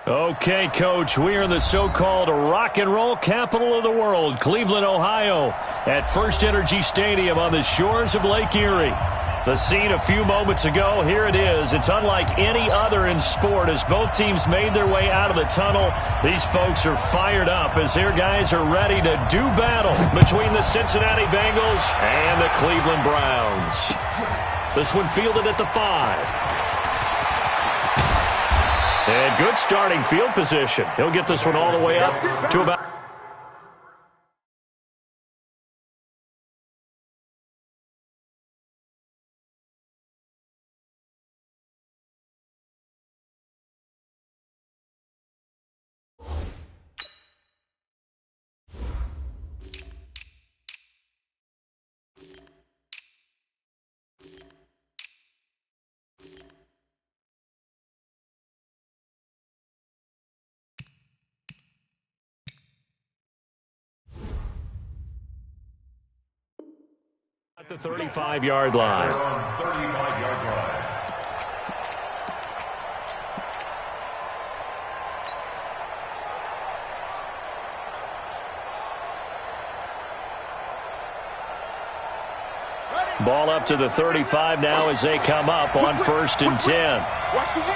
Okay, Coach, we are in the so-called rock and roll capital of the world, Cleveland, Ohio, at First Energy Stadium on the shores of Lake Erie. The scene a few moments ago, here it is. It's unlike any other in sport as both teams made their way out of the tunnel. These folks are fired up as their guys are ready to do battle between the Cincinnati Bengals and the Cleveland Browns. This one fielded at the 5. And good starting field position. He'll get this one all the way up to about... at the 35-yard line. Ball up to the 35 now as they come up on 1st and 10. Watch the way.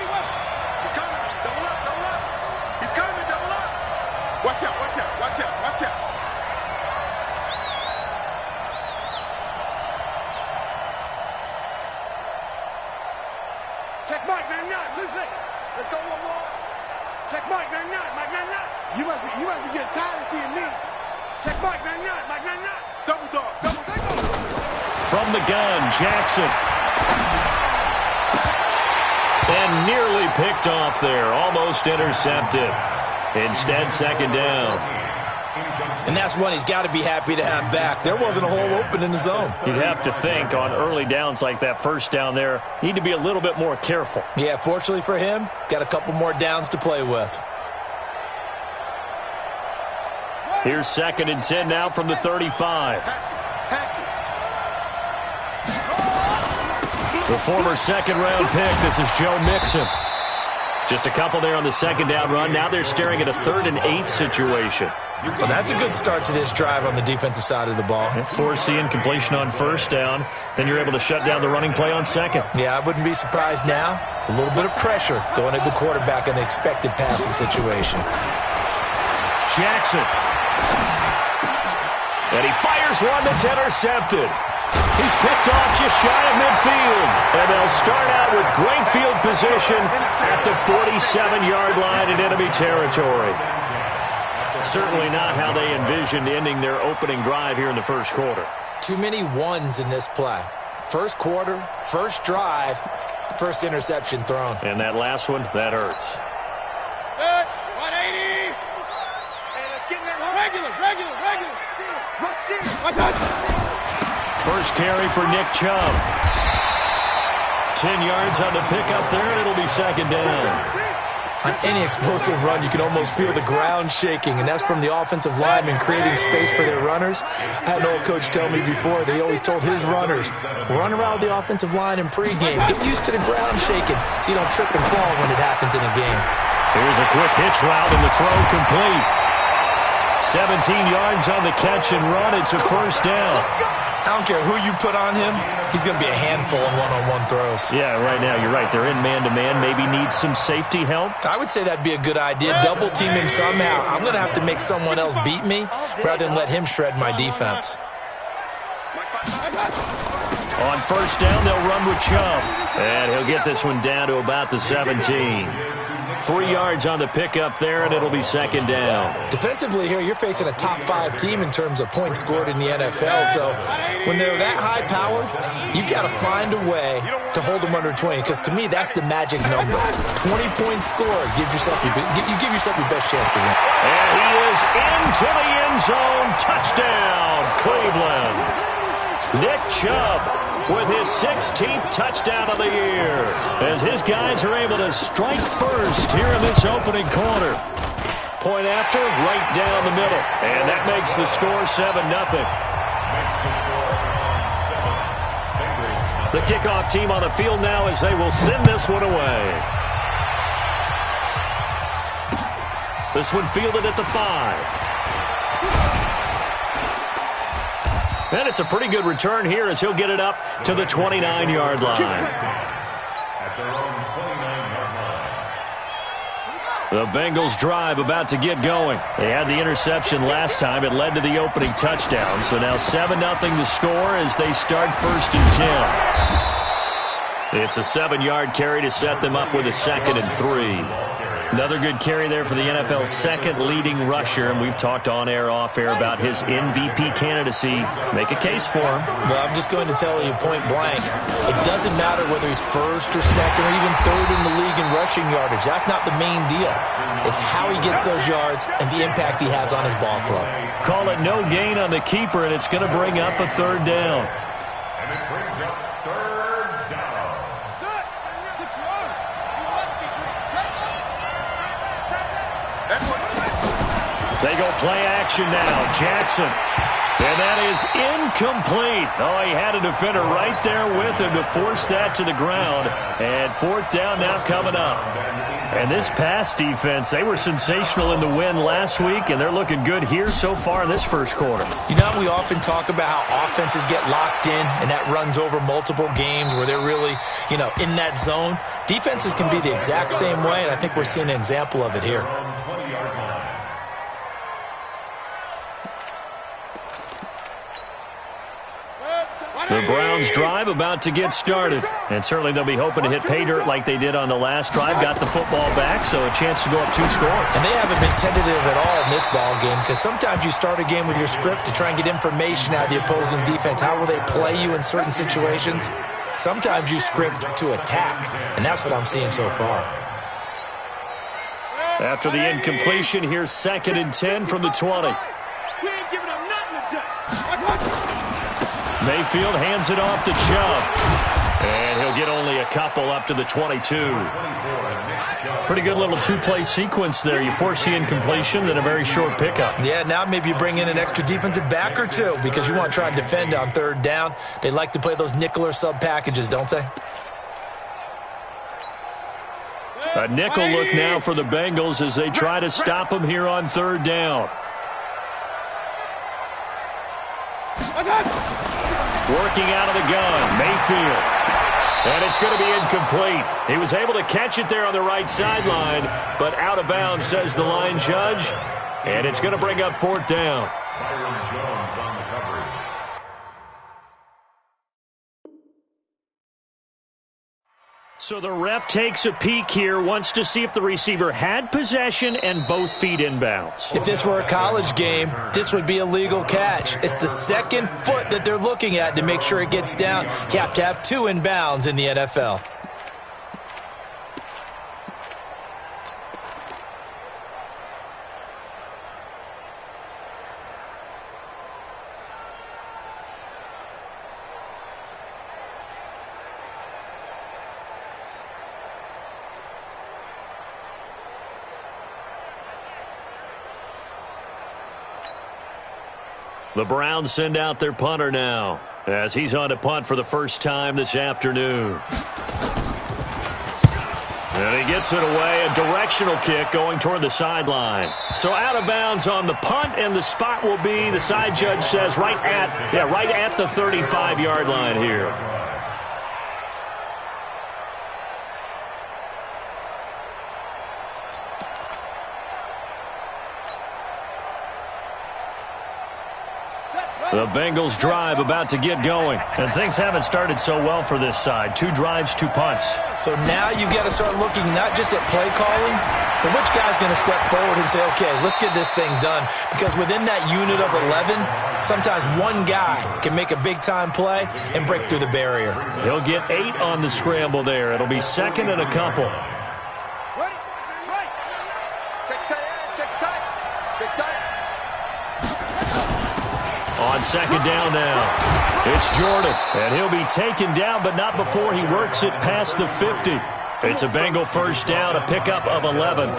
He's coming. Double up. He's coming. Double up. Watch out. Check Mike 99. 2 seconds. Let's go one more. Check Mike 99. Mike 99. You must be getting tired of seeing me. Check Mike 99. Mike 99. Double dog. From the gun, Jackson. And nearly picked off there. Almost intercepted. Instead, 2nd down. And that's one he's got to be happy to have back. There wasn't a hole open in the zone. You'd have to think on early downs like that 1st down there, need to be a little bit more careful. Yeah, fortunately for him, got a couple more downs to play with. Here's 2nd and 10 now from the 35. The former 2nd-round pick, this is Joe Mixon. Just a couple there on the 2nd down run. Now they're staring at a 3rd and 8 situation. Well, that's a good start to this drive on the defensive side of the ball. Forcing completion on 1st down. Then you're able to shut down the running play on 2nd. Yeah, I wouldn't be surprised now. A little bit of pressure going at the quarterback in the expected passing situation. Jackson. And he fires one that's intercepted. He's picked off just shy of midfield. And they'll start out with great field position at the 47-yard line in enemy territory. Certainly not how they envisioned ending their opening drive here in the 1st quarter. Too many ones in this play. 1st quarter, 1st drive, 1st interception thrown. And that last one, that hurts. 180. Hey, let's get there. Regular. First carry for Nick Chubb. 10 yards on the pickup there, and it'll be 2nd down. On any explosive run, you can almost feel the ground shaking, and that's from the offensive linemen creating space for their runners. I had an old coach tell me before, they always told his runners, run around the offensive line in pregame. Get used to the ground shaking so you don't trip and fall when it happens in a game. Here's a quick hitch route, and the throw complete. 17 yards on the catch and run. It's a 1st down. I don't care who you put on him, he's going to be a handful in one-on-one throws. Yeah, right now, you're right. They're in man-to-man. Maybe need some safety help. I would say that'd be a good idea. Double team him somehow. I'm going to have to make someone else beat me rather than let him shred my defense. On 1st down, they'll run with Chubb. And he'll get this one down to about the 17. 3 yards on the pickup there, and it'll be 2nd down. Defensively here, you're facing a top 5 team in terms of points scored in the NFL. So when they're that high powered, you've got to find a way to hold them under 20. Because to me, that's the magic number. 20 points scored gives yourself you give yourself your best chance to win. And he is into the end zone. Touchdown, Cleveland. Nick Chubb with his 16th touchdown of the year as his guys are able to strike first here in this opening quarter. Point after, right down the middle. And that makes the score 7-0. The kickoff team on the field now as they will send this one away. This one fielded at the 5. And it's a pretty good return here as he'll get it up to the 29-yard line. The Bengals drive about to get going. They had the interception last time. It led to the opening touchdown. So now 7-0 the score as they start 1st and 10. It's a 7-yard carry to set them up with a 2nd and 3. Another good carry there for the NFL's second leading rusher, and we've talked on air, off air about his MVP candidacy. Make a case for him. Well, I'm just going to tell you point blank, it doesn't matter whether he's 1st or 2nd or even 3rd in the league in rushing yardage. That's not the main deal. It's how he gets those yards and the impact he has on his ball club. Call it no gain on the keeper, and it's going to bring up a 3rd down. And it brings up 3rd down. They go play action now. Jackson. And that is incomplete. Oh, he had a defender right there with him to force that to the ground. And 4th down now coming up. And this pass defense, they were sensational in the win last week, and they're looking good here so far in this 1st quarter. You know, we often talk about how offenses get locked in, and that runs over multiple games where they're really, in that zone. Defenses can be the exact same way, and I think we're seeing an example of it here. The Browns drive about to get started. And certainly they'll be hoping to hit pay dirt like they did on the last drive. Got the football back, so a chance to go up 2 scores. And they haven't been tentative at all in this ball game, because sometimes you start a game with your script to try and get information out of the opposing defense. How will they play you in certain situations? Sometimes you script to attack, and that's what I'm seeing so far. After the incompletion, here's 2nd and 10 from the 20. We ain't giving them nothing to do. Mayfield hands it off to Chubb. And he'll get only a couple up to the 22. Pretty good little 2-play sequence there. You force the incompletion, then a very short pickup. Yeah, now maybe you bring in an extra defensive back or 2 because you want to try and defend on 3rd down. They like to play those nickel or sub packages, don't they? A nickel look now for the Bengals as they try to stop him here on 3rd down. Working out of the gun, Mayfield. And it's going to be incomplete. He was able to catch it there on the right sideline, but out of bounds, says the line judge. And it's going to bring up 4th down. Byron Jones on the coverage. So the ref takes a peek here, wants to see if the receiver had possession and both feet inbounds. If this were a college game, this would be a legal catch. It's the 2nd foot that they're looking at to make sure it gets down. You have to have 2 inbounds in the NFL. The Browns send out their punter now as he's on to punt for the first time this afternoon. And he gets it away, a directional kick going toward the sideline. So out of bounds on the punt, and the spot will be, the side judge says, right at the 35-yard line here. The Bengals drive about to get going. And things haven't started so well for this side. 2 drives, 2 punts. So now you've got to start looking not just at play calling, but which guy's going to step forward and say, okay, let's get this thing done. Because within that unit of 11, sometimes one guy can make a big-time play and break through the barrier. He'll get 8 on the scramble there. It'll be 2nd and a couple. Ready? Right. Check tight. Check tight. Check tight. On 2nd down now, it's Jordan, and he'll be taken down, but not before he works it past the 50. It's a Bengal first down, a pickup of 11.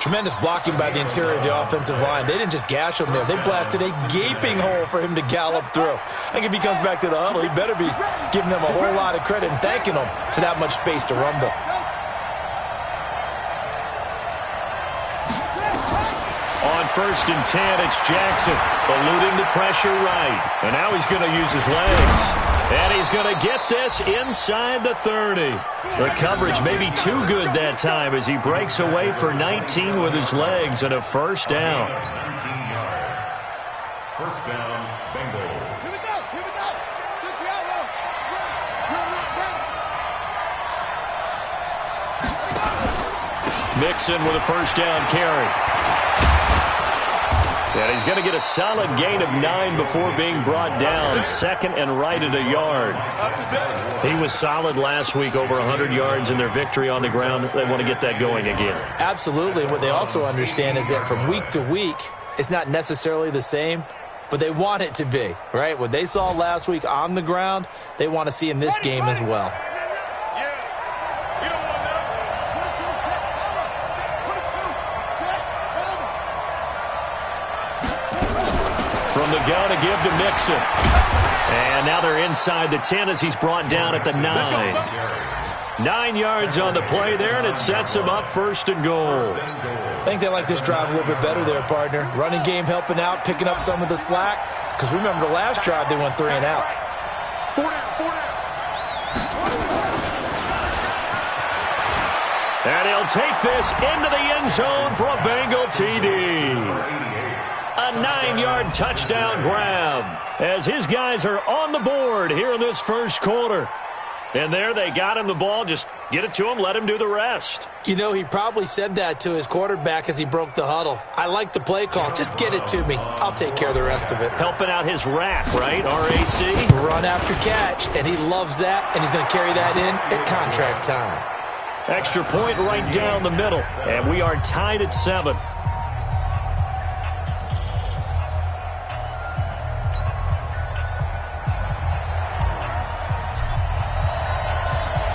Tremendous blocking by the interior of the offensive line. They didn't just gash him there. They blasted a gaping hole for him to gallop through. I think if he comes back to the huddle, he better be giving them a whole lot of credit and thanking them for that much space to rumble. 1st and 10. It's Jackson eluding the pressure right. And now he's going to use his legs. And he's going to get this inside the 30. The coverage may be too good that time as he breaks away for 19 with his legs and a 1st down. 19 yards. 1st down, Bengals. Here we go. Here we go. Six yard roll. Run, run. Mixon with a 1st down carry. And he's going to get a solid gain of 9 before being brought down. 2nd and right at a yard. He was solid last week, over 100 yards in their victory on the ground. They want to get that going again. Absolutely. What they also understand is that from week to week, it's not necessarily the same, but they want it to be, right? What they saw last week on the ground, they want to see in this game as well. From the gun to give to Mixon. And now they're inside the 10 as he's brought down at the 9. 9 yards on the play there, and it sets him up 1st and goal. I think they like this drive a little bit better there, partner. Running game helping out, picking up some of the slack. Because remember the last drive, they went 3 and out. 4 down, 4 down. And he'll take this into the end zone for a Bengal TD. A 9-yard touchdown grab as his guys are on the board here in this 1st quarter. And there they got him the ball. Just get it to him, let him do the rest. You know, he probably said that to his quarterback as he broke the huddle. I like the play call. Just get it to me. I'll take care of the rest of it. Helping out his rack, right? RAC? Run after catch, and he loves that, and he's going to carry that in at contract time. Extra point right down the middle, and we are tied at 7.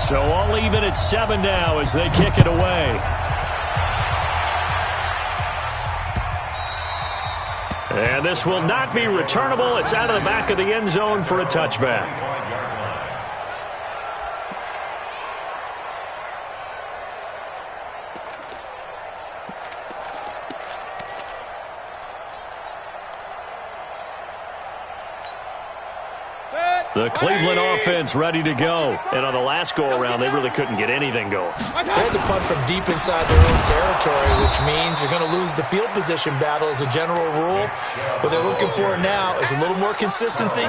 So all even at 7 now as they kick it away. And this will not be returnable. It's out of the back of the end zone for a touchback. The Cleveland offense ready to go. And on the last go-around, they really couldn't get anything going. They had to punt from deep inside their own territory, which means you're going to lose the field position battle as a general rule. What they're looking for now is a little more consistency,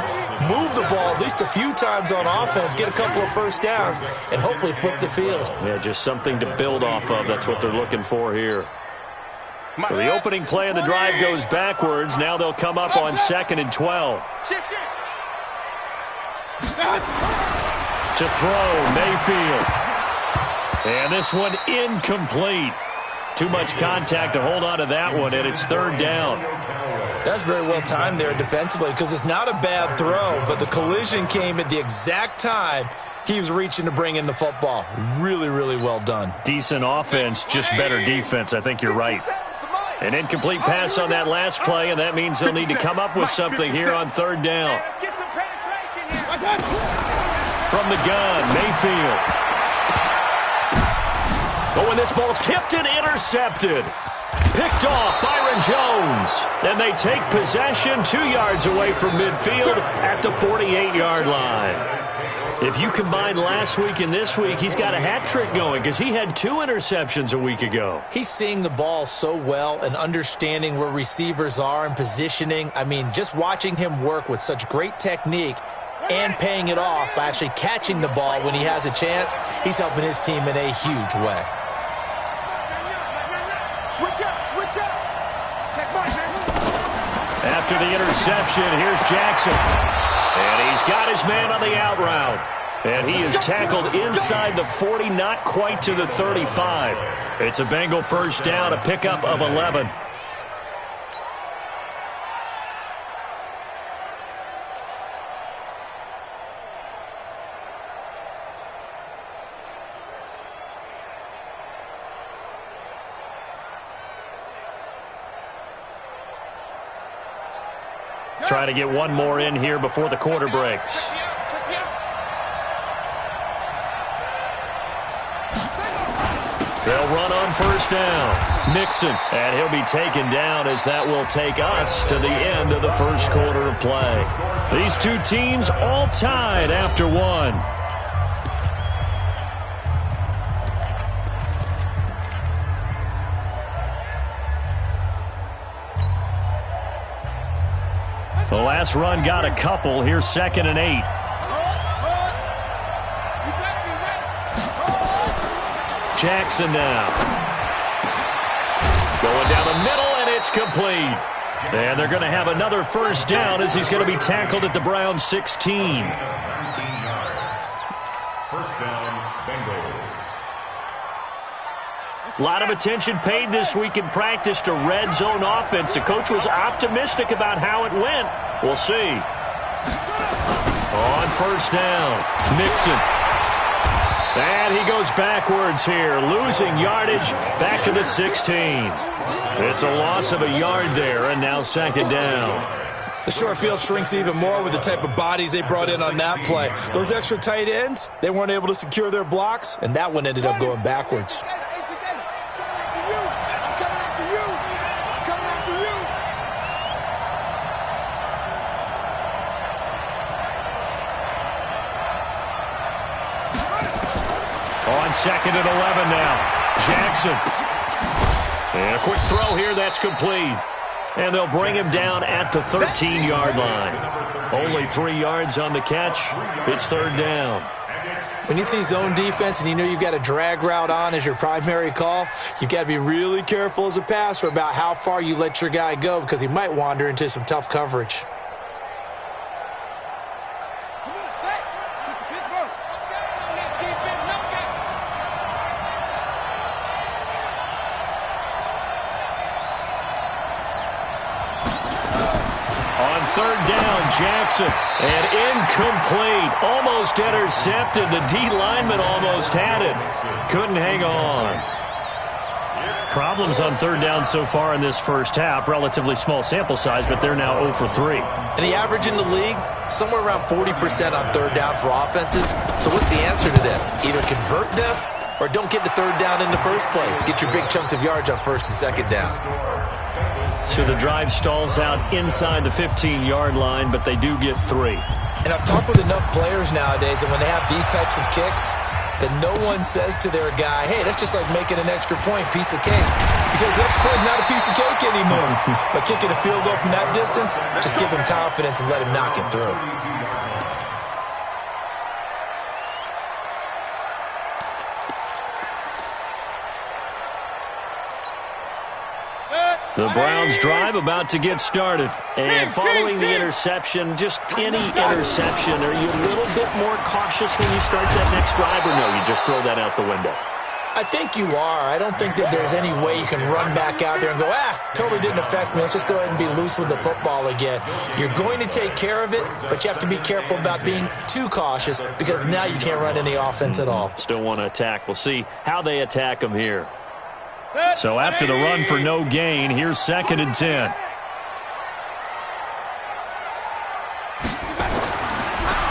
move the ball at least a few times on offense, get a couple of 1st downs, and hopefully flip the field. Yeah, just something to build off of. That's what they're looking for here. So the opening play of the drive goes backwards. Now they'll come up on 2nd and 12. To throw, Mayfield. And this one incomplete. Too much contact to hold on to that one, and it's 3rd down. That's very well timed there defensively because it's not a bad throw, but the collision came at the exact time he was reaching to bring in the football. Really, really well done. Decent offense, just better defense. I think you're right. An incomplete pass on that last play, and that means they'll need to come up with something here on 3rd down. From the gun, Mayfield. Oh, and this ball's tipped and intercepted. Picked off Byron Jones. And they take possession 2 yards away from midfield at the 48-yard line. If you combine last week and this week, he's got a hat trick going because he had 2 interceptions a week ago. He's seeing the ball so well and understanding where receivers are and positioning. I mean, just watching him work with such great technique and paying it off by actually catching the ball when he has a chance, he's helping his team in a huge way. Switch up, switch up. Check mark, man. After the interception, here's Jackson. And he's got his man on the out route. And he is tackled inside the 40, not quite to the 35. It's a Bengal 1st down, a pickup of 11. Try to get one more in here before the quarter breaks. They'll run on 1st down. Mixon, and he'll be taken down as that will take us to the end of the first quarter of play. These two teams all tied after one. The last run got a couple. Here's 2nd and 8. Jackson now. Going down the middle, and it's complete. And they're going to have another first down as he's going to be tackled at the Browns 16. 19 yards. First down, Bengals. A lot of attention paid this week in practice to red zone offense. The coach was optimistic about how it went. We'll see. On first down, Mixon. And he goes backwards here, losing yardage back to the 16. It's a loss of a yard there, and now 2nd down. The short field shrinks even more with the type of bodies they brought in on that play. Those extra tight ends, they weren't able to secure their blocks, and that one ended up going backwards. On 2nd and 11 now. Jackson. And a quick throw here. That's complete. And they'll bring him down at the 13-yard line. Only 3 yards on the catch. It's 3rd down. When you see zone defense and you know you've got a drag route on as your primary call, you've got to be really careful as a passer about how far you let your guy go because he might wander into some tough coverage. Jackson, and incomplete. Almost intercepted. The D lineman almost had it. Couldn't hang on. Problems on 3rd down so far in this first half. Relatively small sample size, but they're now 0 for 3. And the average in the league, somewhere around 40% on 3rd down for offenses. So what's the answer to this? Either convert them or don't get the 3rd down in the first place. Get your big chunks of yards on 1st and 2nd down. So the drive stalls out inside the 15-yard line, but they do get 3. And I've talked with enough players nowadays, and when they have these types of kicks, that no one says to their guy, hey, that's just like making an extra point, piece of cake. Because the extra point is not a piece of cake anymore. But kicking a field goal from that distance, just give him confidence and let him knock it through. The Browns drive about to get started. And following the interception, just any interception, are you a little bit more cautious when you start that next drive, or no, you just throw that out the window? I think you are. I don't think that there's any way you can run back out there and go, totally didn't affect me. Let's just go ahead and be loose with the football again. You're going to take care of it, but you have to be careful about being too cautious because now you can't run any offense at all. Still want to attack. We'll see how they attack them here. So after the run for no gain, here's 2nd and 10.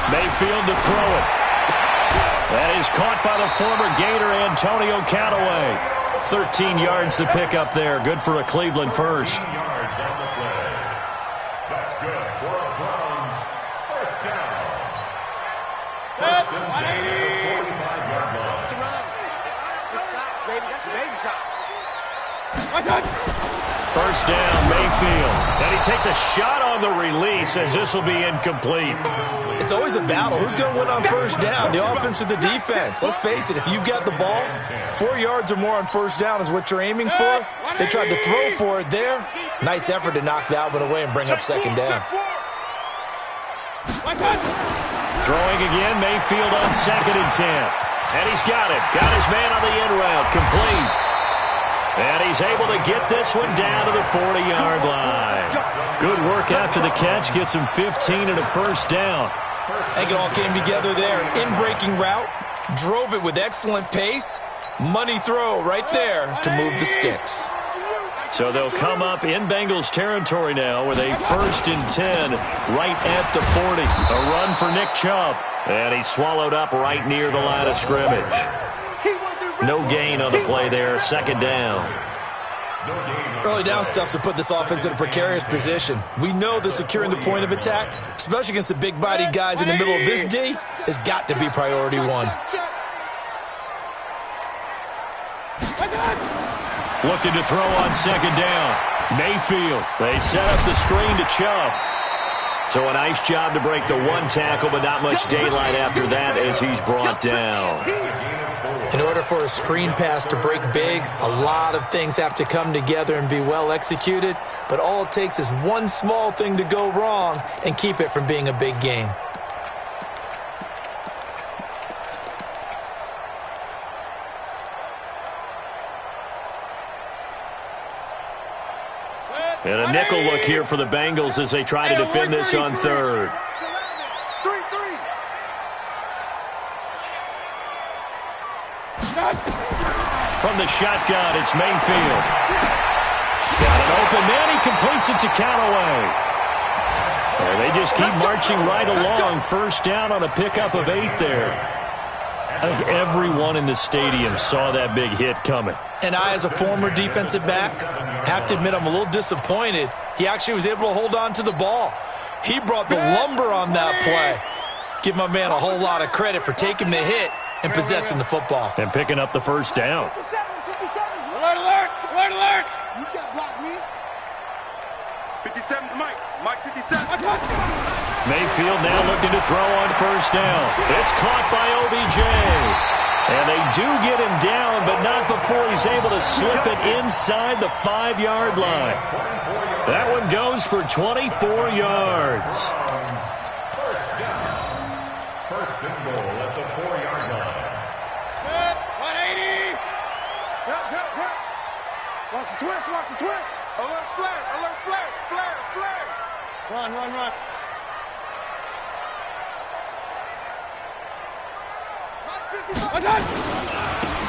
Mayfield to throw it. That is caught by the former Gator Antonio Callaway. 13 yards to pick up there. Good for a Cleveland first. 13 yards on the play. That's good for a Browns first down. First and 10 at the 45-yard line. Good shot, baby. That's a baby shot. First down, Mayfield. And he takes a shot on the release as this will be incomplete. It's always a battle. Who's going to win on first down, the offense or the defense? Let's face it, if you've got the ball, 4 yards or more on first down is what you're aiming for. They tried to throw for it there. Nice effort to knock that one away and bring up 2nd down. Throwing again, Mayfield on 2nd and 10. And he's got it. Got his man on the in route. Complete. And he's able to get this one down to the 40-yard line. Good work after the catch. Gets him 15 and a first down. I think it all came together there. In-breaking route. Drove it with excellent pace. Money throw right there to move the sticks. So they'll come up in Bengals territory now with a 1st and 10 right at the 40. A run for Nick Chubb. And he's swallowed up right near the line of scrimmage. No gain on the play there. 2nd down. Early down stuffs will put this offense in a precarious position. We know that securing the point of attack, especially against the big-bodied guys in the middle of this D, has got to be priority one. Looking to throw on second down. Mayfield. They set up the screen to Chubb. So a nice job to break the one tackle, but not much daylight after that as he's brought down. In order for a screen pass to break big, a lot of things have to come together and be well executed, but all it takes is one small thing to go wrong and keep it from being a big game. And a nickel look here for the Bengals as they try to defend this on third. From the shotgun, it's Mayfield. Got an open man. He completes it to Callaway. And they just keep marching right along. First down on a pickup of 8 there. I think everyone in the stadium saw that big hit coming. And I, as a former defensive back, have to admit I'm a little disappointed. He actually was able to hold on to the ball. He brought the lumber on that play. Give my man a whole lot of credit for taking the hit and possessing the football. And picking up the first down. 57, 57. Alert, alert, alert, alert. You can't block me. 57 to Mike. Mike 57. Mayfield now looking to throw on first down. It's caught by OBJ. And they do get him down, but not before he's able to slip it inside the 5-yard line. That one goes for 24 yards. First and goal at the 4-yard line. 180. Watch the twist, watch the twist. Alert flare, alert flare, flare, flare. Run, run, run.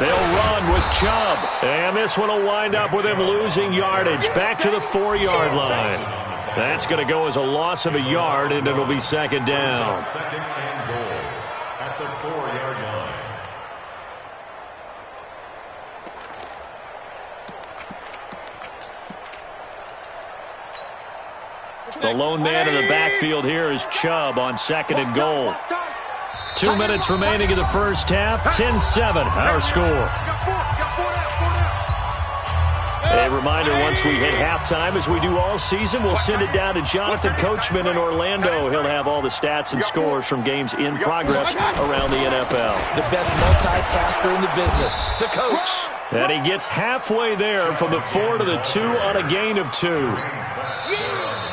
They'll run with Chubb. And this one will wind up with him losing yardage back to the 4-yard line. That's going to go as a loss of a yard, and it'll be second down. Second and goal at the 4-yard line. The lone man in the backfield here is Chubb on second and goal. 2 minutes remaining in the first half. 10-7, our score. A reminder, once we hit halftime, as we do all season, we'll send it down to Jonathan Coachman in Orlando. He'll have all the stats and scores from games in progress around the NFL. The best multitasker in the business, the coach. And he gets halfway there from the 4 to the 2 on a gain of 2.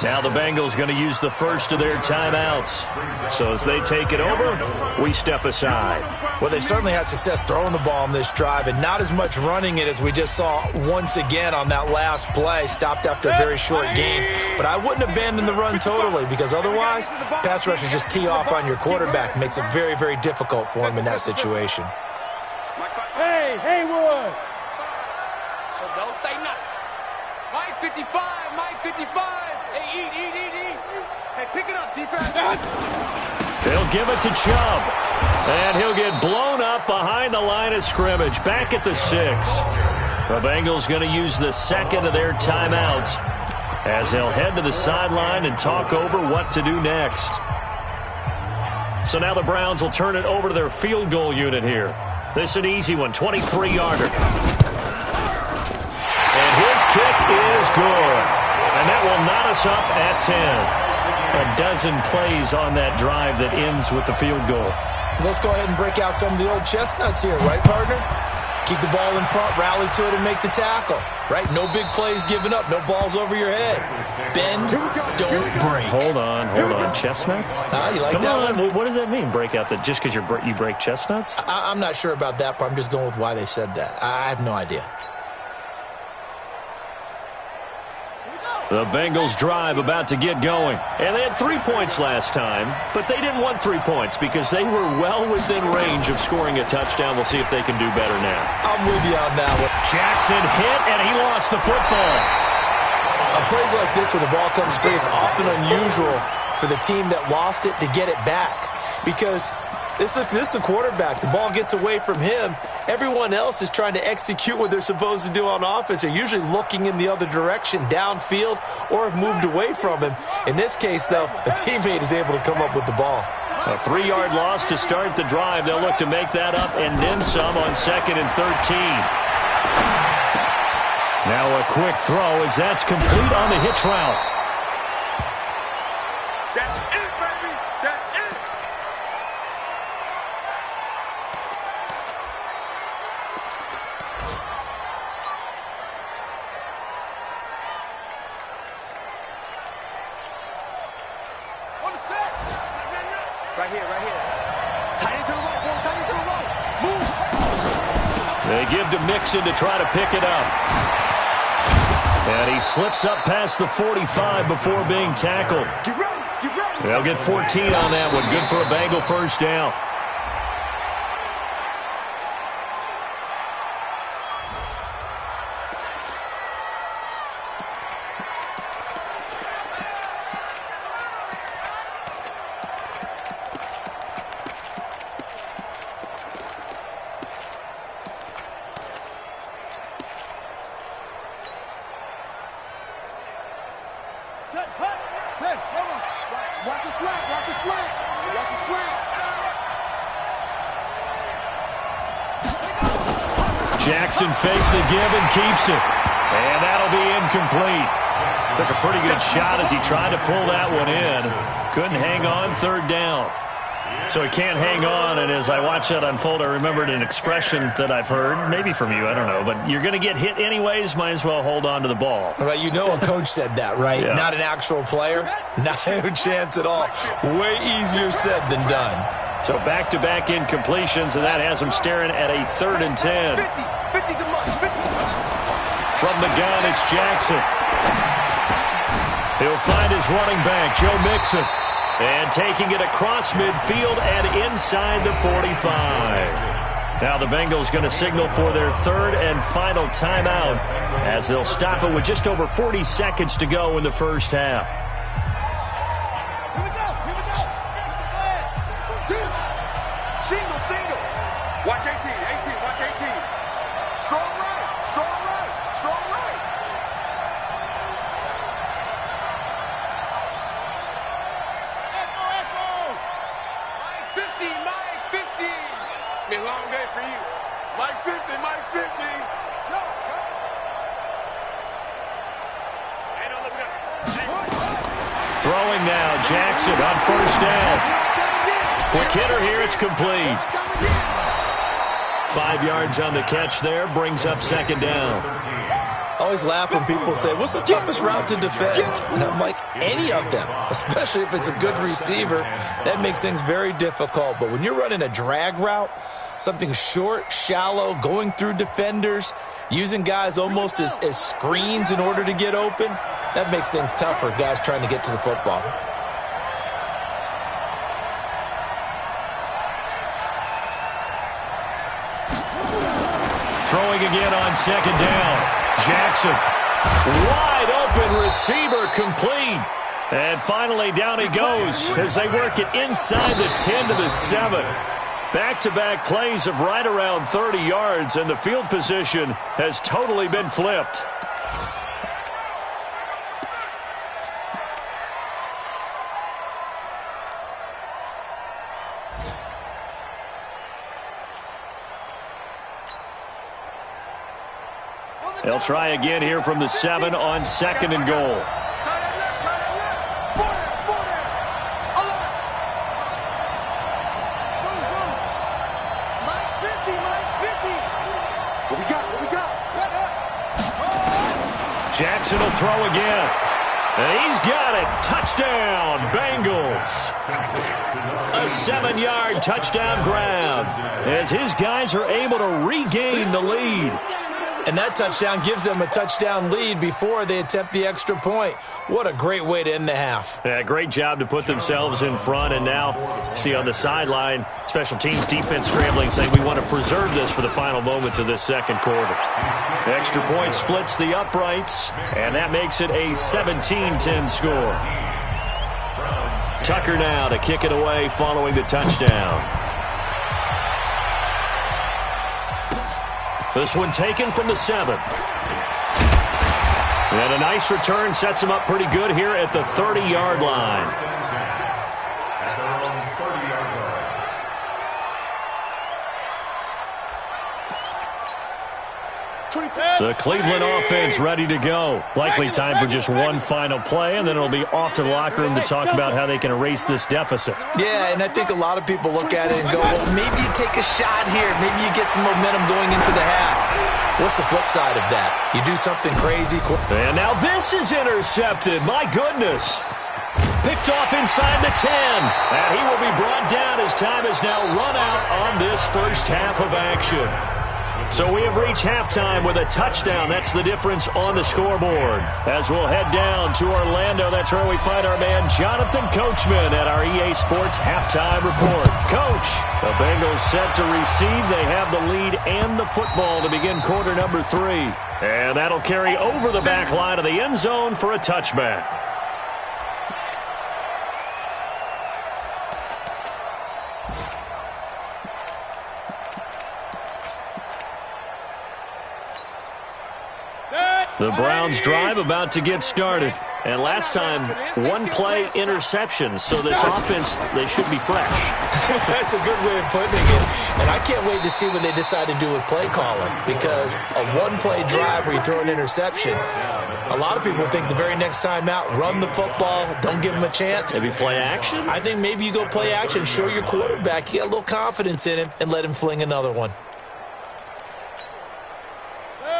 Now the Bengals going to use the first of their timeouts. So as they take it over, we step aside. Well, they certainly had success throwing the ball on this drive and not as much running it as we just saw once again on that last play. Stopped after a very short gain. But I wouldn't abandon the run totally, because otherwise, pass rushers just tee off on your quarterback. Makes it very, very difficult for him in that situation. Hey, Haywood. So don't say nothing. Mike 55, Mike 55. Hey, eat. Hey, pick it up, defense. They'll give it to Chubb. And he'll get blown up behind the line of scrimmage. Back at the 6. The Bengals going to use the second of their timeouts as they'll head to the sideline and talk over what to do next. So now the Browns will turn it over to their field goal unit here. This is an easy one, 23-yarder. And his kick is good. And that will knot us up at 10. A dozen plays on that drive that ends with the field goal. Let's go ahead and break out some of the old chestnuts here, right, partner? Keep the ball in front, rally to it, and make the tackle, right? No big plays given up, no balls over your head. Bend, don't break. Hold on. Chestnuts? You like Come that on. one? What does that mean, break out? Just because you break chestnuts? I'm not sure about that, but I'm just going with why they said that. I have no idea. The Bengals drive about to get going. And they had 3 points last time, but they didn't want 3 points because they were well within range of scoring a touchdown. We'll see if they can do better now. I'm with you on that one. Jackson hit, and he lost the football. On plays like this where the ball comes free, it's often unusual for the team that lost it to get it back, because this is the quarterback. The ball gets away from him, Everyone else is trying to execute what they're supposed to do on offense. They're usually looking in the other direction, downfield, or have moved away from him. In this case, though, a teammate is able to come up with the ball. A 3-yard loss to start the drive. They'll look to make that up and then some on 2nd and 13. Now a quick throw as that's complete on the hitch route. That's it, baby. That's it. On the set. Right here, right here. Tight into the right, boy. Tight into the right. Move. They give to Mixon to try to pick it up. And he slips up past the 45 before being tackled. Get ready. Get ready. They'll get 14 on that one. Good for a Bengal first down. Set. Hey, hey, hold on. Watch the slack. Watch the slack. Watch the slack. Jackson fakes the give and keeps it. And that'll be incomplete. Took a pretty good shot as he tried to pull that one in. Couldn't hang on, 3rd down. So he can't hang on, and as I watch that unfold, I remembered an expression that I've heard, maybe from you, I don't know, but you're going to get hit anyways, might as well hold on to the ball. Right, you know a coach said that, right? Yeah. Not an actual player. No chance at all. Way easier said than done. So back-to-back incompletions, and that has him staring at a 3rd and 10. 50 to much. 50 to much. From the gun, it's Jackson. He'll find his running back, Joe Mixon. And taking it across midfield and inside the 45. Now the Bengals going to signal for their 3rd and final timeout as they'll stop it with just over 40 seconds to go in the first half. Here we go. Here we go. Single. Watch 18. Watch 18. Strong right. Strong right. Strong right. Been a long day for you. Mike 50, Mike 50. Go. Hey, don't look up. Throwing now, Jackson on 1st down. Quick hitter here, it's complete. 5 yards on the catch there, brings up 2nd down. Always laugh when people say, what's the toughest route to defend? And I'm like, any of them, especially if it's a good receiver. That makes things very difficult. But when you're running a drag route, something short, shallow, going through defenders, using guys almost as screens in order to get open, that makes things tough for guys trying to get to the football. Throwing again on 2nd down. Jackson, wide open receiver, complete. And finally down he goes as they work it inside the 10 to the 7. Back-to-back plays of right around 30 yards, and the field position has totally been flipped. They'll try again here from the 7 on 2nd and goal. Jackson will throw again. And he's got it. Touchdown, Bengals. A 7-yard touchdown grab as his guys are able to regain the lead. And that touchdown gives them a touchdown lead before they attempt the extra point. What a great way to end the half. Yeah, great job to put themselves in front. And now, see on the sideline, special teams defense scrambling, saying we want to preserve this for the final moments of this 2nd quarter. Extra point splits the uprights, and that makes it a 17-10 score. Tucker now to kick it away following the touchdown. This one taken from the 7. And a nice return sets him up pretty good here at the 30-yard line. The Cleveland offense ready to go. Likely time for just one final play, and then it'll be off to the locker room to talk about how they can erase this deficit. Yeah, and I think a lot of people look at it and go, well, maybe you take a shot here. Maybe you get some momentum going into the half. What's the flip side of that? You do something crazy. And now this is intercepted. My goodness. Picked off inside the 10. And he will be brought down as time has now run out on this first half of action. So we have reached halftime with a touchdown. That's the difference on the scoreboard. As we'll head down to Orlando, that's where we find our man Jonathan Coachman at our EA Sports Halftime Report. Coach, the Bengals set to receive. They have the lead and the football to begin quarter number 3. And that'll carry over the back line of the end zone for a touchback. The Browns drive about to get started. And last time, one-play interception. So this offense, they should be fresh. That's a good way of putting it. And I can't wait to see what they decide to do with play calling. Because a one-play drive where you throw an interception, a lot of people think the very next time out, run the football, don't give them a chance. Maybe play action? I think maybe you go play action, show your quarterback, you get a little confidence in him, and let him fling another one.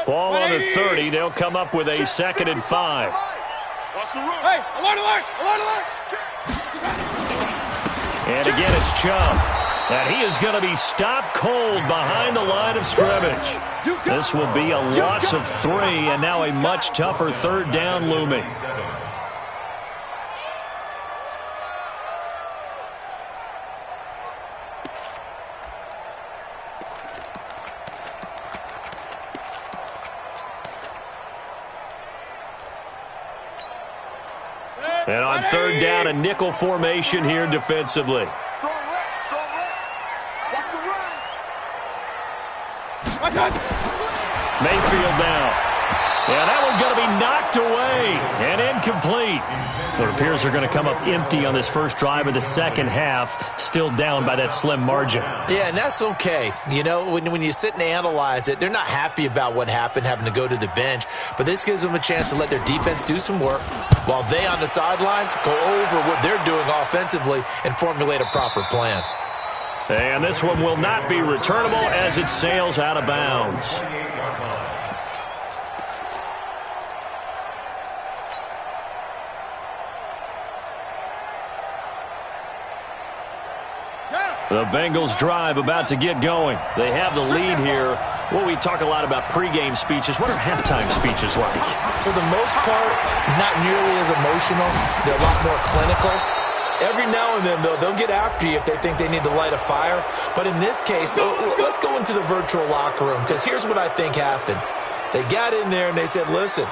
Ball on the 30. They'll come up with a 2nd and 5. Hey, alert, alert, alert, alert. And again, it's Chubb. And he is going to be stopped cold behind the line of scrimmage. This will be a loss of 3, and now a much tougher 3rd down looming. And on 3rd down, a nickel formation here defensively. Strong left. Watch the run. Mayfield now. Yeah, that one's going to be knocked away and incomplete. It appears they're going to come up empty on this first drive of the second half, still down by that slim margin. Yeah, and that's okay. You know, when you sit and analyze it, they're not happy about what happened, having to go to the bench. But this gives them a chance to let their defense do some work while they on the sidelines go over what they're doing offensively and formulate a proper plan. And this one will not be returnable as it sails out of bounds. The Bengals drive about to get going. They have the lead here. Well, we talk a lot about pregame speeches. What are halftime speeches like? For the most part, not nearly as emotional. They're a lot more clinical. Every now and then, though, they'll get after you if they think they need to light a fire. But in this case, let's go into the virtual locker room, because here's what I think happened. They got in there and they said, listen,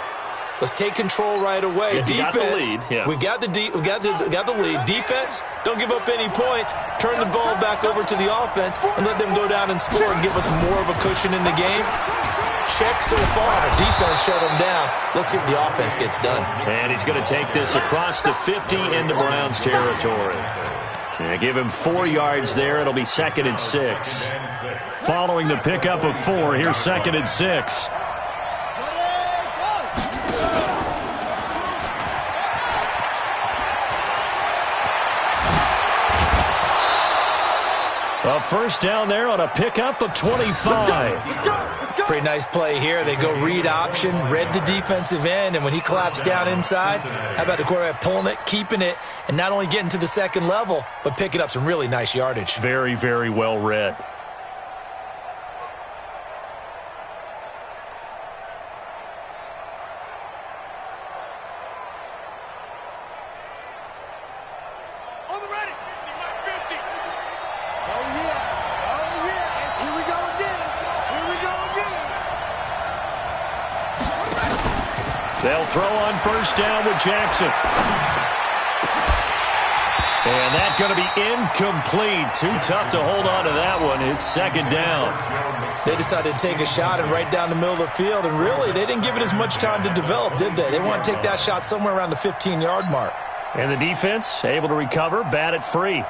let's take control right away. Yeah, defense, we got the lead. Defense, don't give up any points. Turn the ball back over to the offense and let them go down and score and give us more of a cushion in the game. Check so far. Defense shut them down. Let's see if the offense gets done. And he's going to take this across the 50 into Browns territory. And give him 4 yards there. It'll be 2nd and 6. Following the pickup of 4, here's 2nd and 6. A first down there on a pickup of 25. Pretty nice play here. They go read option, read the defensive end, and when he claps down inside, how about the quarterback pulling it, keeping it, and not only getting to the second level, but picking up some really nice yardage. Very, very well read. They'll throw on first down with Jackson. And that's going to be incomplete. Too tough to hold on to that one. It's second down. They decided to take a shot and right down the middle of the field, and really, they didn't give it as much time to develop, did they? They want to take that shot somewhere around the 15-yard mark. And the defense able to recover, bat it free.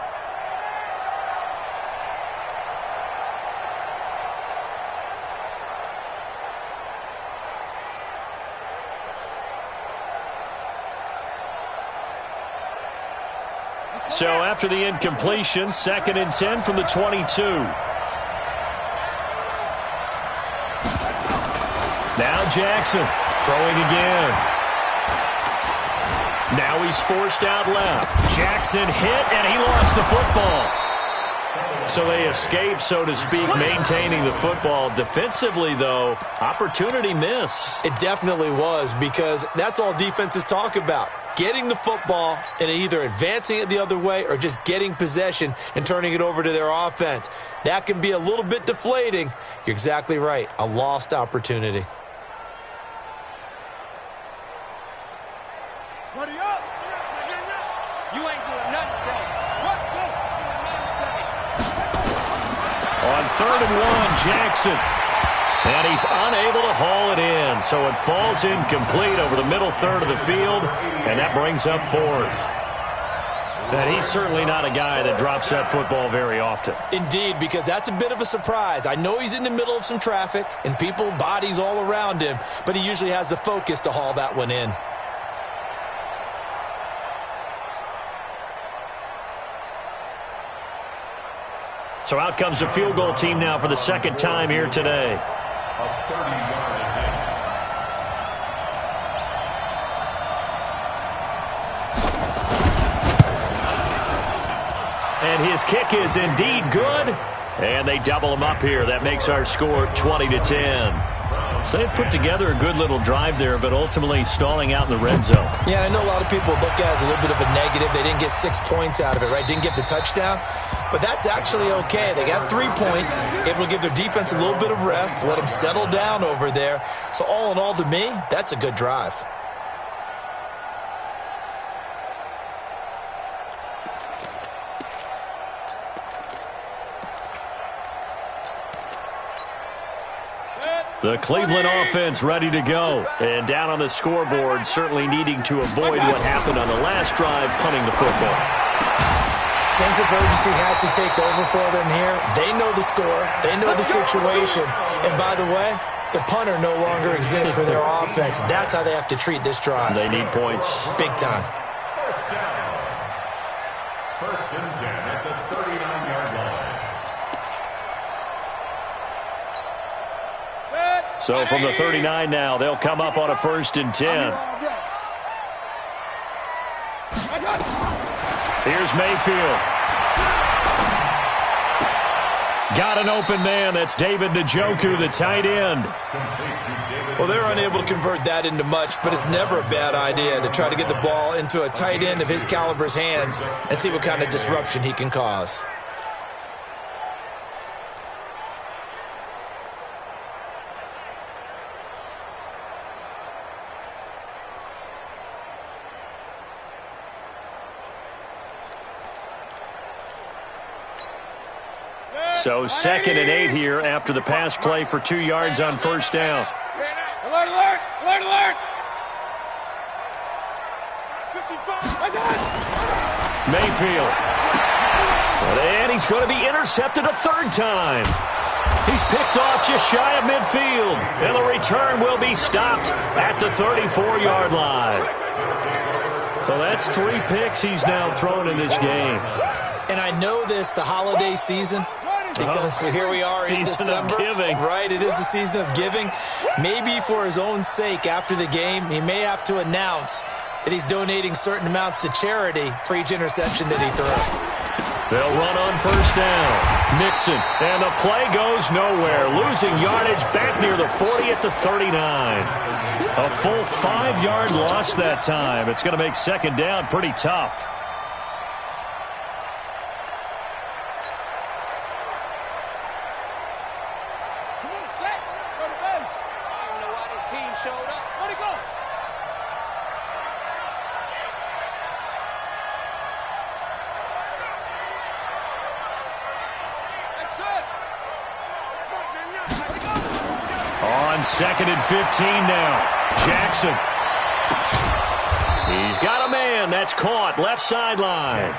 So after the incompletion, 2nd and 10 from the 22. Now Jackson throwing again. Now he's forced out left. Jackson hit, and he lost the football. So they escape, so to speak, maintaining the football. Defensively, though, opportunity miss. It definitely was, because that's all defenses talk about. Getting the football and either advancing it the other way or just getting possession and turning it over to their offense. That can be a little bit deflating. You're exactly right. A lost opportunity. Buddy up. You ain't doing nothing, bro. What? Go. On 3rd and 1, Jackson. And he's unable to haul it in, so it falls incomplete over the middle third of the field, and that brings up 4th. And he's certainly not a guy that drops that football very often. Indeed, because that's a bit of a surprise. I know he's in the middle of some traffic and people, bodies all around him, but he usually has the focus to haul that one in. So out comes the field goal team now for the 2nd time here today. A 30-yard attempt. And his kick is indeed good. And they double him up here. That makes our score 20-10. So they've put together a good little drive there, but ultimately stalling out in the red zone. Yeah, I know a lot of people look at it as a little bit of a negative. They didn't get 6 points out of it, right? Didn't get the touchdown. But that's actually okay. They got 3 points, able to give their defense a little bit of rest, let them settle down over there. So all in all, to me, that's a good drive. The Cleveland offense ready to go. And down on the scoreboard, certainly needing to avoid what happened on the last drive, punting the football. Sense of urgency has to take over for them here. They know the score. They know the situation. And by the way, the punter no longer exists for their offense. That's how they have to treat this drive. They need points. Big time. First down. 1st and 10 at the 39-yard line. So from the 39 now, they'll come up on a 1st and 10. Here's Mayfield. Got an open man. That's David Njoku, the tight end. Well, they're unable to convert that into much, but it's never a bad idea to try to get the ball into a tight end of his caliber's hands and see what kind of disruption he can cause. So 2nd and 8 here after the pass play for 2 yards on 1st down. Alert, alert! Alert, alert! Mayfield. And he's going to be intercepted a 3rd time. He's picked off just shy of midfield. And the return will be stopped at the 34-yard line. So that's 3 picks he's now thrown in this game. And I know this, the holiday season, because here we are in December. Right, it is the season of giving. Maybe for his own sake after the game, he may have to announce that he's donating certain amounts to charity for each interception that he threw. They'll run on 1st down. Mixon, and the play goes nowhere. Losing yardage back near the 40 at the 39. A full 5-yard loss that time. It's going to make 2nd down pretty tough. on 2nd and 15 now. Jackson. He's got a man. That's caught. Left sideline.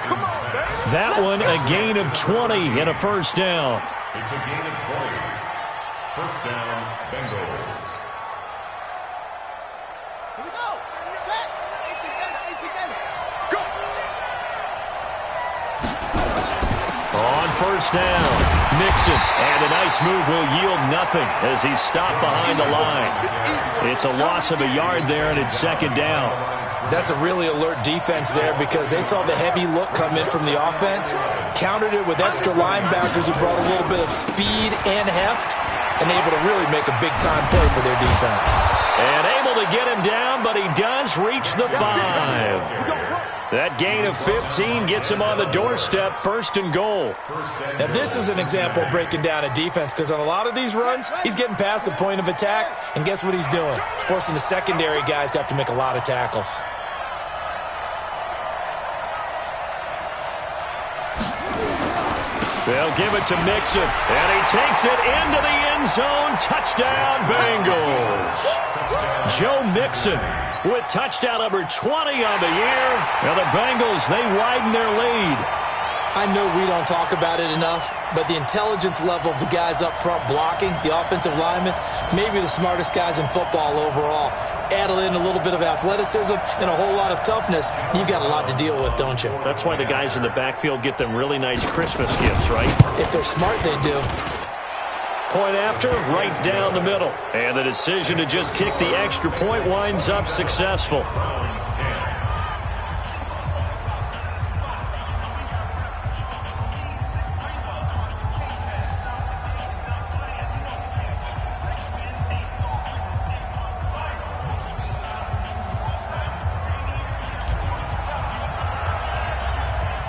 That one a gain of 20 and a first down. It's a gain of 20. First down, Bengals. Here we go. Set. Go. On first down, Mixon, and a nice move will yield nothing as he's stopped behind the line. It's a loss of a yard there, and it's 2nd down. That's a really alert defense there because they saw the heavy look come in from the offense, countered it with extra linebackers who brought a little bit of speed and heft, and able to really make a big-time play for their defense. And able to get him down, but he does reach the 5. That gain of 15 gets him on the doorstep, 1st and goal. Now, this is an example of breaking down a defense because on a lot of these runs, he's getting past the point of attack, and guess what he's doing? Forcing the secondary guys to have to make a lot of tackles. They'll give it to Mixon, and he takes it into the end zone. Touchdown, Bengals. Joe Mixon with touchdown number 20 on the year. Now the Bengals, they widen their lead. I know we don't talk about it enough, but the intelligence level of the guys up front blocking, the offensive linemen, maybe the smartest guys in football overall. Add in a little bit of athleticism and a whole lot of toughness, you've got a lot to deal with, don't you? That's why the guys in the backfield get them really nice Christmas gifts, right? If they're smart, they do. Point after, right down the middle. And the decision to just kick the extra point winds up successful.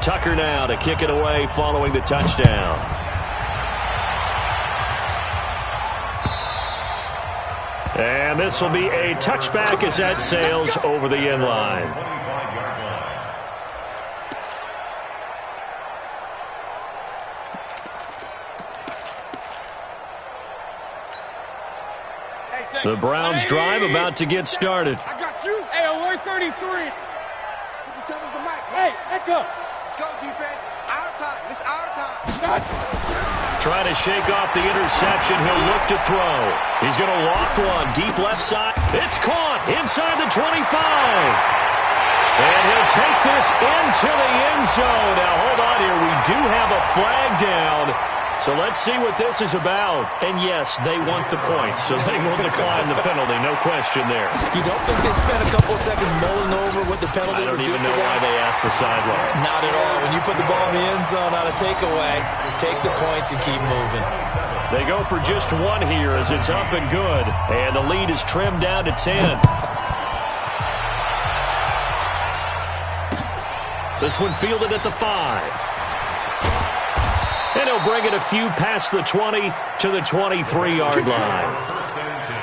Tucker now to kick it away following the touchdown. And this will be a touchback as that sails over the end line. The Browns drive about to get started. I got you. Hey, alert 33. 57's the mic. Hey, let's go. Let's go, defense. Our time. It's our time. Trying to shake off the interception. He'll look to throw. He's going to loft one deep left side. It's caught inside the 25. And he'll take this into the end zone. Now, hold on here. We do have a flag down. So let's see what this is about. And yes, they want the points, so they will decline the penalty. No question there. You don't think they spent a couple of seconds mulling over what the penalty would do for them? I don't even know why they asked the sideline. Not at all. When you put the ball in the end zone on a takeaway, take the points and keep moving. They go for just one here as it's up and good. And the lead is trimmed down to 10. This one fielded at the 5. And he'll bring it a few past the 20 to the 23-yard line. First and 10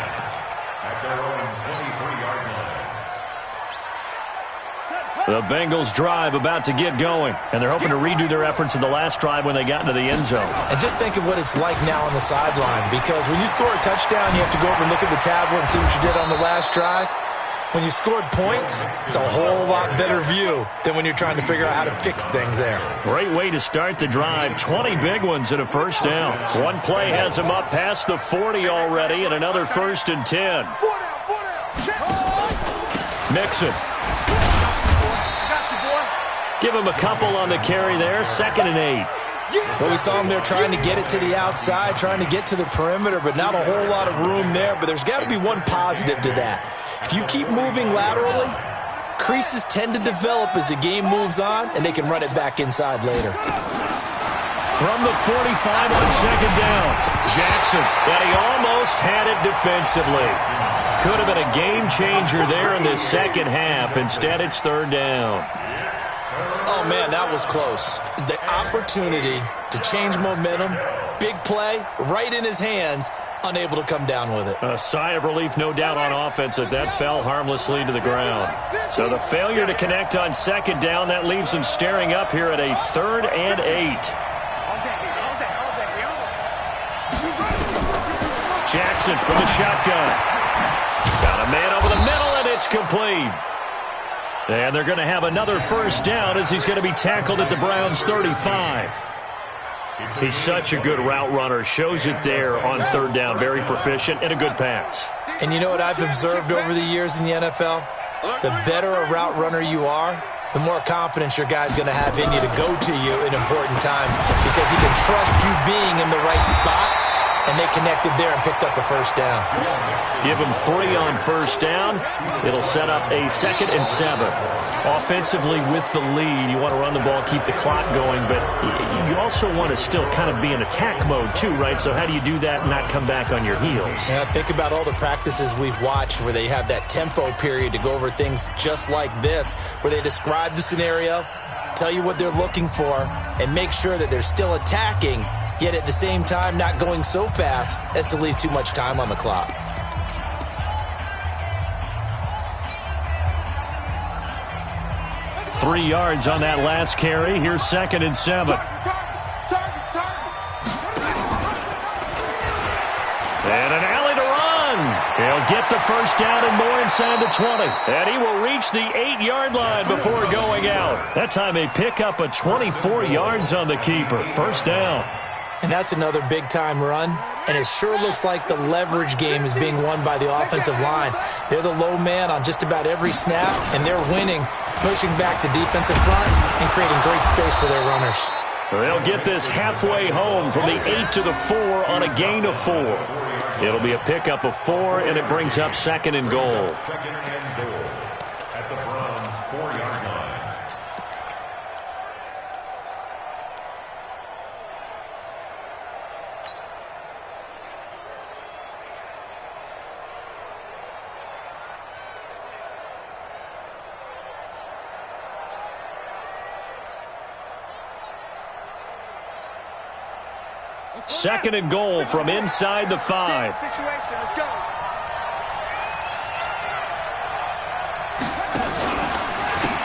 at their own 23-yard line. The Bengals drive about to get going, and they're hoping to redo their efforts in the last drive when they got into the end zone. And just think of what it's like now on the sideline, because when you score a touchdown, you have to go over and look at the tablet and see what you did on the last drive. When you scored points, it's a whole lot better view than when you're trying to figure out how to fix things there. Great way to start the drive. 20 big ones and a first down. One play has him up past the 40 already, and another 1st and 10. Mixon. Give him a couple on the carry there. 2nd and 8. Well, we saw him there trying to get it to the outside, trying to get to the perimeter, but not a whole lot of room there. But there's got to be one positive to that. If you keep moving laterally, creases tend to develop as the game moves on, and they can run it back inside later. From the 45 on 2nd down, Jackson, and he almost had it defensively. Could have been a game changer there in the second half. Instead, it's 3rd down. Oh, man, that was close. The opportunity to change momentum, big play, right in his hands, unable to come down with it. A sigh of relief, no doubt, on offense that fell harmlessly to the ground. So the failure to connect on 2nd down, that leaves them staring up here at a 3rd and 8. Jackson from the shotgun. Got a man over the middle, and it's complete. And they're going to have another first down as he's going to be tackled at the Browns' 35. He's such a good route runner. Shows it there on third down. Very proficient and a good pass. And you know what I've observed over the years in the NFL? The better a route runner you are, the more confidence your guy's going to have in you to go to you in important times because he can trust you being in the right spot, and they connected there and picked up a first down. Give him 3 on first down. It'll set up a 2nd and 7. Offensively with the lead, you want to run the ball, keep the clock going, but you also want to still kind of be in attack mode too, right? So how do you do that and not come back on your heels? Yeah, think about all the practices we've watched where they have that tempo period to go over things just like this, where they describe the scenario, tell you what they're looking for, and make sure that they're still attacking, yet at the same time not going so fast as to leave too much time on the clock. Three yards on that last carry. Here's 2nd and 7. And an alley to run. He'll get the first down and more inside the 20. And he will reach the 8-yard line before going out. That time they pick up a 24 yards on the keeper. First down. And that's another big-time run. And it sure looks like the leverage game is being won by the offensive line. They're the low man on just about every snap, and they're winning, pushing back the defensive front and creating great space for their runners. They'll get this halfway home from the 8 to the 4 on a gain of 4. It'll be a pickup of 4, and it brings up 2nd and goal. 2nd and goal at the Browns' 4-yard line. Second and goal from inside the 5. Let's go.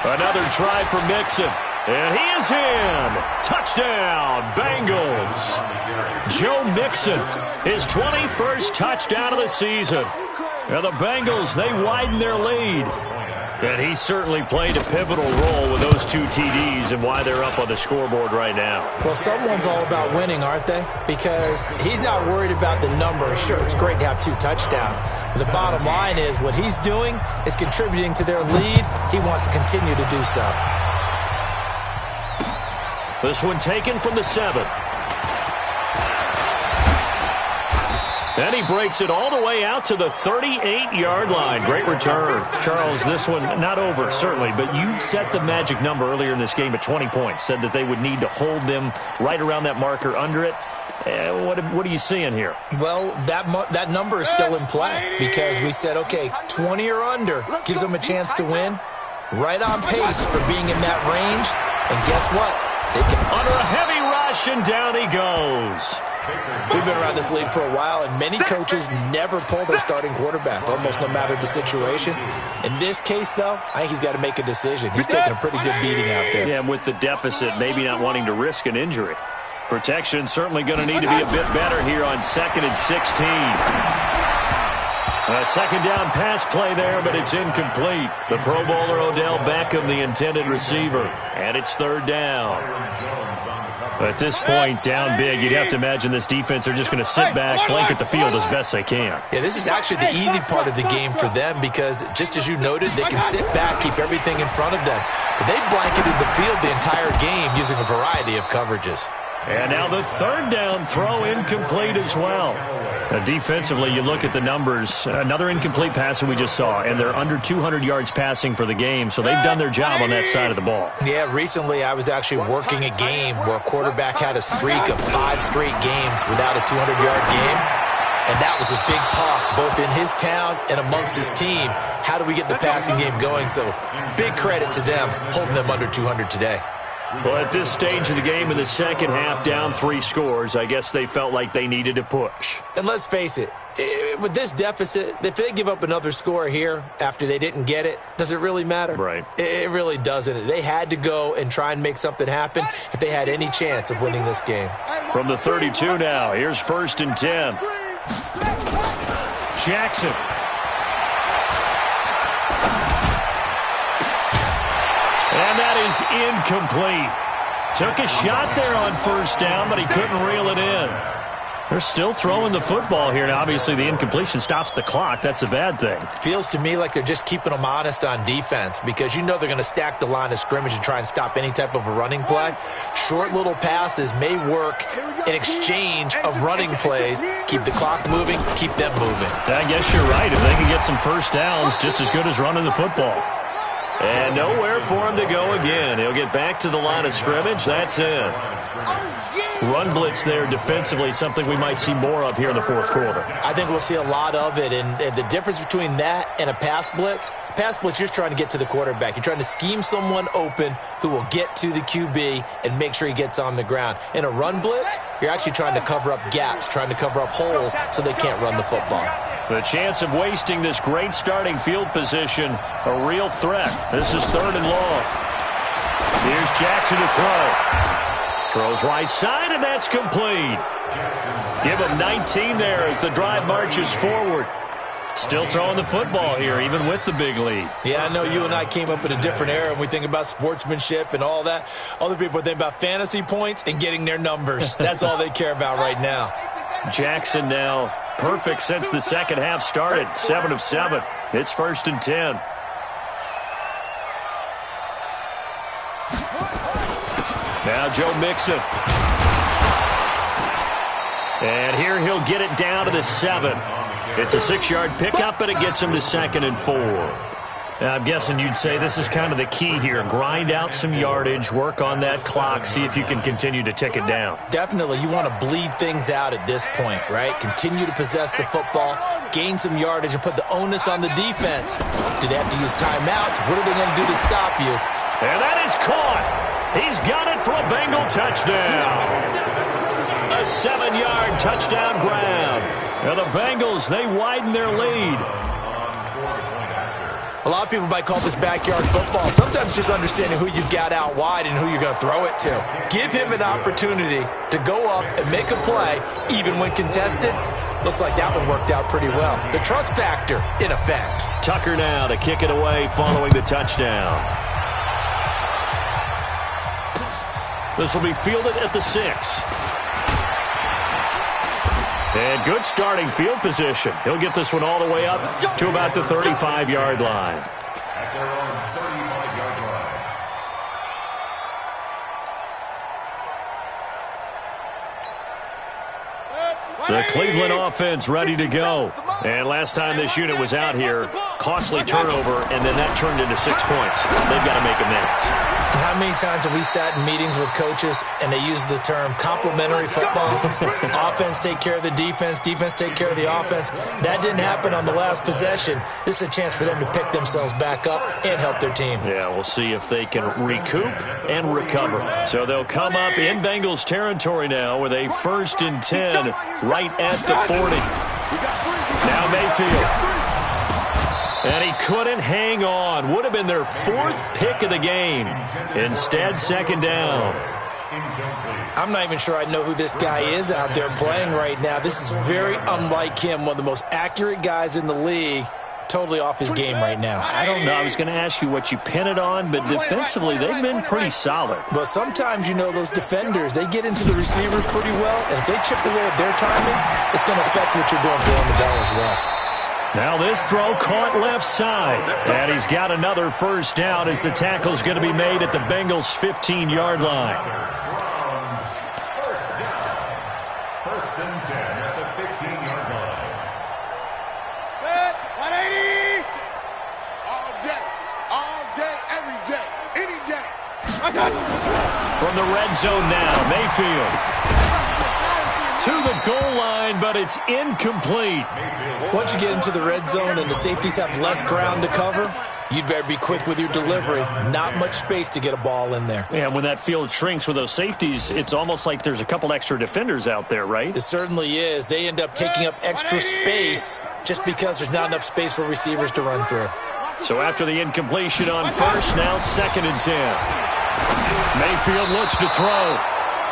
Another try for Mixon. And he is in. Touchdown, Bengals. Joe Mixon, his 21st touchdown of the season. And the Bengals, they widen their lead. And he certainly played a pivotal role with those 2 TDs and why they're up on the scoreboard right now. Well, someone's all about winning, aren't they? Because he's not worried about the number. Sure, it's great to have 2 touchdowns. But the bottom line is what he's doing is contributing to their lead. He wants to continue to do so. This one taken from the 7. And he breaks it all the way out to the 38-yard line. Great return. Charles, this one not over, certainly, but you set the magic number earlier in this game at 20 points. Said that they would need to hold them right around that marker under it. What are you seeing here? Well, that number is still in play because we said, okay, 20 or under gives them a chance to win. Right on pace for being in that range. And guess what? Under a heavy rush, and down he goes. We've been around this league for a while, and many coaches never pull their starting quarterback, almost no matter the situation. In this case, though, I think he's got to make a decision. He's taking a pretty good beating out there. Yeah, and with the deficit, maybe not wanting to risk an injury. Protection certainly going to need to be a bit better here on 2nd and 16. A second down pass play there, but it's incomplete. The Pro Bowler Odell Beckham, the intended receiver, and it's 3rd down. At this point, down big, you'd have to imagine this defense are just going to sit back, blanket the field as best they can. Yeah, this is actually the easy part of the game for them because, just as you noted, they can sit back, keep everything in front of them. But they've blanketed the field the entire game using a variety of coverages. And now the 3rd down throw incomplete as well. Defensively, you look at the numbers. Another incomplete pass that we just saw, and they're under 200 yards passing for the game, so they've done their job on that side of the ball. Yeah, recently I was actually working a game where a quarterback had a streak of 5 straight games without a 200-yard game, and that was a big talk both in his town and amongst his team. How do we get the passing game going? So big credit to them holding them under 200 today. Well, at this stage of the game in the second half, down 3 scores, I guess they felt like they needed to push. And let's face it, with this deficit, if they give up another score here after they didn't get it, does it really matter? Right. It really doesn't. They had to go and try and make something happen if they had any chance of winning this game. From the 32 now, here's 1st and 10. Jackson. And that is incomplete. Took a shot there on first down, but he couldn't reel it in. They're still throwing the football here. Now, obviously, the incompletion stops the clock. That's a bad thing. Feels to me like they're just keeping them honest on defense because you know they're going to stack the line of scrimmage and try and stop any type of a running play. Short little passes may work in exchange of running plays. Keep the clock moving, keep them moving. I guess you're right. If they can get some first downs, just as good as running the football. And nowhere for him to go again. He'll get back to the line of scrimmage. That's it. Run blitz there defensively, something we might see more of here in the fourth quarter. I think we'll see a lot of it. And the difference between that and a pass blitz, you're just trying to get to the quarterback. You're trying to scheme someone open who will get to the QB and make sure he gets on the ground. In a run blitz, you're actually trying to cover up gaps, trying to cover up holes so they can't run the football. The chance of wasting this great starting field position, a real threat. This is 3rd and long. Here's Jackson to throw. Throws right side, and that's complete. Give him 19 there as the drive marches forward. Still throwing the football here, even with the big lead. Yeah, I know you and I came up in a different era, and we think about sportsmanship and all that. Other people think about fantasy points and getting their numbers. That's all they care about right now. Jackson now perfect since the second half started. 7 of 7. It's 1st and 10. Now Joe Mixon. And here he'll get it down to the 7. It's a 6-yard pickup, and it gets him to 2nd and 4. Now, I'm guessing you'd say this is kind of the key here. Grind out some yardage, work on that clock, see if you can continue to tick it down. Definitely. You want to bleed things out at this point, right? Continue to possess the football, gain some yardage, and put the onus on the defense. Do they have to use timeouts? What are they going to do to stop you? And that is caught. He's got it for a Bengal touchdown. A 7-yard touchdown grab. And the Bengals, they widen their lead. A lot of people might call this backyard football. Sometimes just understanding who you've got out wide and who you're going to throw it to. Give him an opportunity to go up and make a play, even when contested. Looks like that one worked out pretty well. The trust factor, in effect. Tucker now to kick it away following the touchdown. This will be fielded at the 6. And good starting field position. He'll get this one all the way up to about the 35-yard line. At their own 35-yard line. The Cleveland offense ready to go. And last time this unit was out here, costly turnover, and then that turned into 6 points. They've got to make amends. And how many times have we sat in meetings with coaches and they use the term complementary football? Offense take care of the defense, defense take care of the offense. That didn't happen on the last possession. This is a chance for them to pick themselves back up and help their team. Yeah, we'll see if they can recoup and recover. So they'll come up in Bengals territory now with a 1st and 10 right at the 40. Now Mayfield. And he couldn't hang on. Would have been their 4th pick of the game. Instead, 2nd down. I'm not even sure I know who this guy is out there playing right now. This is very unlike him, one of the most accurate guys in the league. Totally off his game right now. I don't know. I was going to ask you what you pin it on, but defensively, they've been pretty solid. But sometimes, you know, those defenders, they get into the receivers pretty well, and if they chip away at their timing, it's going to affect what you're doing throwing the ball as well. Now this throw caught left side. And he's got another 1st down as the tackle's going to be made at the Bengals' 15-yard line. 1st and 10 at the 15-yard line. 180! All day, every day, any day. From the red zone now, Mayfield. To the goal line, but it's incomplete. Once you get into the red zone and the safeties have less ground to cover, you'd better be quick with your delivery. Not much space to get a ball in there. Yeah, when that field shrinks with those safeties, it's almost like there's a couple extra defenders out there, right? It certainly is. They end up taking up extra space just because there's not enough space for receivers to run through. So after the incompletion on 1st, now 2nd and 10. Mayfield looks to throw.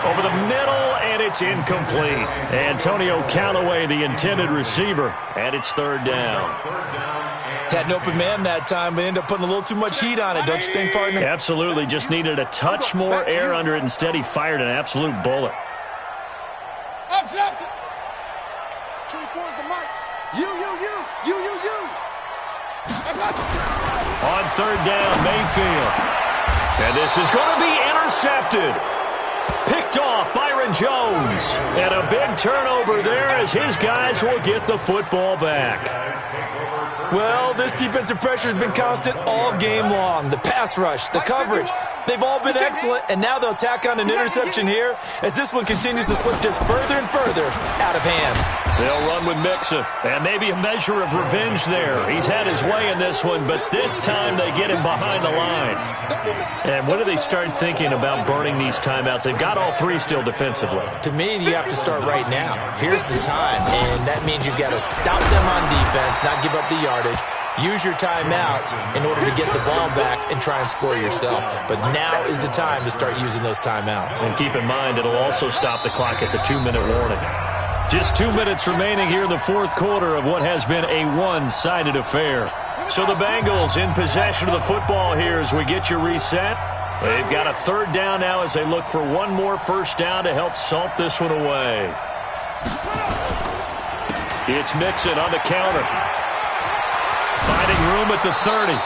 Over the middle, and it's incomplete. Antonio Callaway, the intended receiver, and it's third down. Had an open man that time, but ended up putting a little too much heat on it, don't you think, partner? Absolutely. Just needed a touch more air under it. Instead, he fired an absolute bullet. 24 is the mic. You. On third down, Mayfield. And this is going to be intercepted. Picked off Byron Jones. And a big turnover there as his guys will get the football back. Well, this defensive pressure has been constant all game long. The pass rush, the coverage, they've all been excellent, and now they'll tack on an interception here as this one continues to slip just further and further out of hand. They'll run with Mixon, and maybe a measure of revenge there. He's had his way in this one, but this time they get him behind the line. And when do they start thinking about burning these timeouts? They've got all three still defensively. To me, you have to start right now. Here's the time, and that means you've got to stop them on defense, not give up the yardage. Use your timeouts in order to get the ball back and try and score yourself. But now is the time to start using those timeouts. And keep in mind, it'll also stop the clock at the 2-minute warning. Just 2 minutes remaining here in the fourth quarter of what has been a one-sided affair. So the Bengals in possession of the football here as we get you reset. They've got a third down now as they look for one more first down to help salt this one away. It's Mixon on the counter. Finding room at the 30.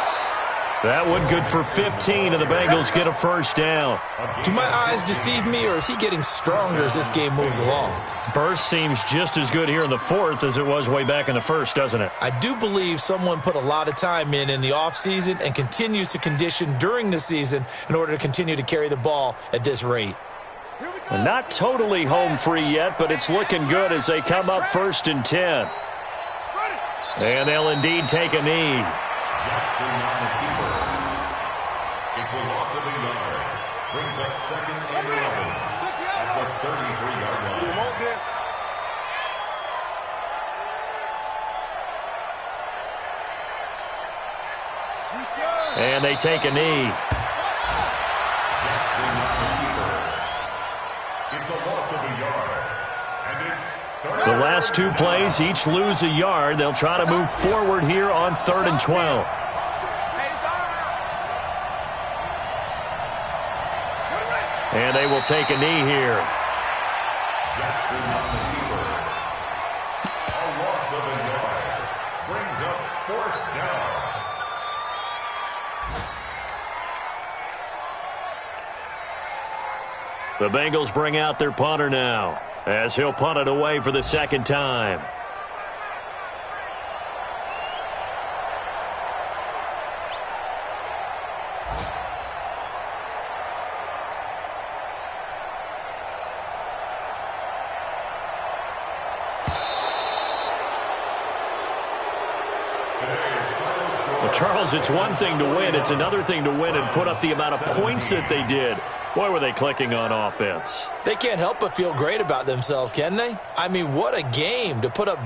That one good for 15, and the Bengals get a first down. Do my eyes deceive me, or is he getting stronger as this game moves along? Burst seems just as good here in the fourth as it was way back in the first, doesn't it? I do believe someone put a lot of time in the offseason and continues to condition during the season in order to continue to carry the ball at this rate. And not totally home free yet, but it's looking good as they come up 1st and 10. And they'll indeed take a knee. It's a loss of a yard. Brings up 2nd and 11 at the 33-yard line. You want this? And they take a knee. It's a loss of a yard. And it's the last two plays each lose a yard. They'll try to move forward here on 3rd and 12. And they will take a knee here. Jackson on the keeper. A loss of a yard. Brings up 4th down. The Bengals bring out their punter now as he'll punt it away for the second time. Charles, it's one thing to win. It's another thing to win and put up the amount of points that they did. Boy, were they clicking on offense. They can't help but feel great about themselves, can they? I mean, what a game to put up.